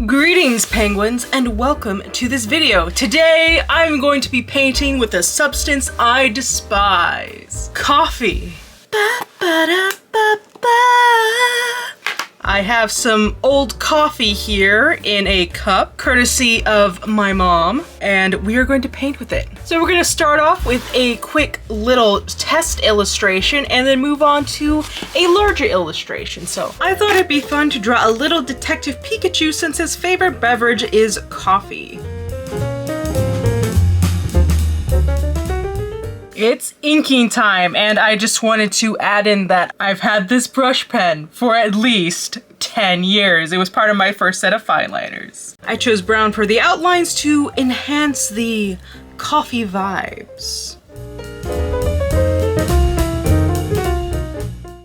Greetings penguins and welcome to this video. Today I'm going to be painting with a substance I despise. Coffee. I have some old coffee here in a cup, courtesy of my mom, and we are going to paint with it. So we're going to start off with a quick little test illustration and then move on to a larger illustration. So I thought it'd be fun to draw a little Detective Pikachu since his favorite beverage is coffee. It's inking time, and I just wanted to add in that I've had this brush pen for at least 10 years. It was part of my first set of fine liners. I chose brown for the outlines to enhance the coffee vibes.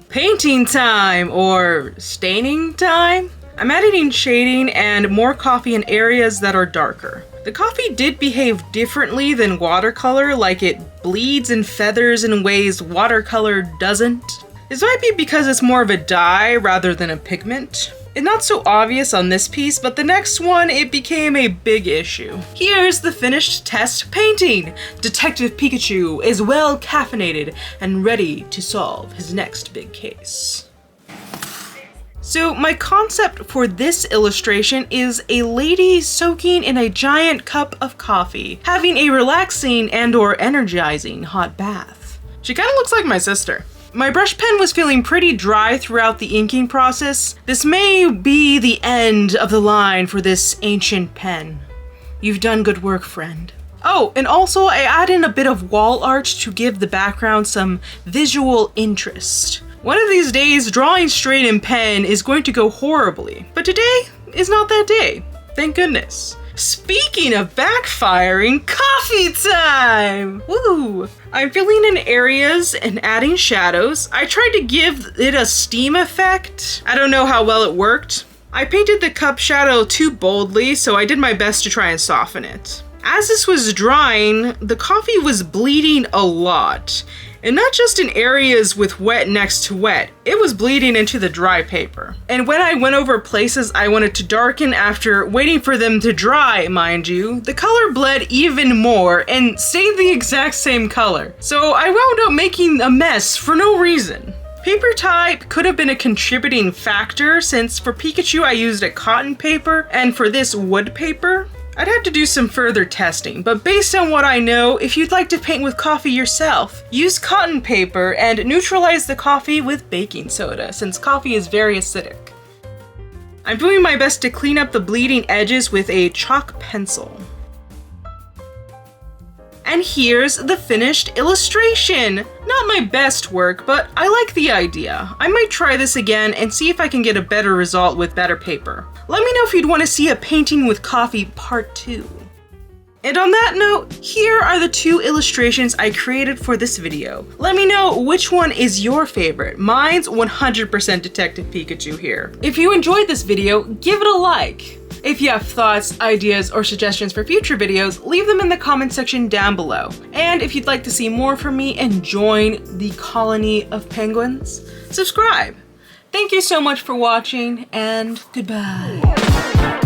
Painting time, or staining time? I'm adding shading and more coffee in areas that are darker. The coffee did behave differently than watercolor, like it bleeds and feathers in ways watercolor doesn't. This might be because it's more of a dye rather than a pigment. It's not so obvious on this piece, but the next one, it became a big issue. Here's the finished test painting. Detective Pikachu is well caffeinated and ready to solve his next big case. So my concept for this illustration is a lady soaking in a giant cup of coffee, having a relaxing and/or energizing hot bath. She kind of looks like my sister. My brush pen was feeling pretty dry throughout the inking process. This may be the end of the line for this ancient pen. You've done good work, friend. Oh, and also I add in a bit of wall art to give the background some visual interest. One of these days, drawing straight in pen is going to go horribly, but today is not that day. Thank goodness. Speaking of backfiring, coffee time! Woo! I'm filling in areas and adding shadows. I tried to give it a steam effect. I don't know how well it worked. I painted the cup shadow too boldly, so I did my best to try and soften it. As this was drying, the coffee was bleeding a lot. And not just in areas with wet next to wet, it was bleeding into the dry paper. And when I went over places I wanted to darken after waiting for them to dry, mind you, the color bled even more and stayed the exact same color. So I wound up making a mess for no reason. Paper type could have been a contributing factor since for Pikachu I used a cotton paper and for this wood paper. I'd have to do some further testing, but based on what I know, if you'd like to paint with coffee yourself, use cotton paper and neutralize the coffee with baking soda, since coffee is very acidic. I'm doing my best to clean up the bleeding edges with a chalk pencil. And here's the finished illustration. Not my best work, but I like the idea. I might try this again and see if I can get a better result with better paper. Let me know if you'd want to see a painting with coffee part 2. And on that note, here are the 2 illustrations I created for this video. Let me know which one is your favorite. Mine's 100% Detective Pikachu here. If you enjoyed this video, give it a like. If you have thoughts, ideas, or suggestions for future videos, leave them in the comment section down below. And if you'd like to see more from me and join the colony of penguins, subscribe. Thank you so much for watching, and goodbye.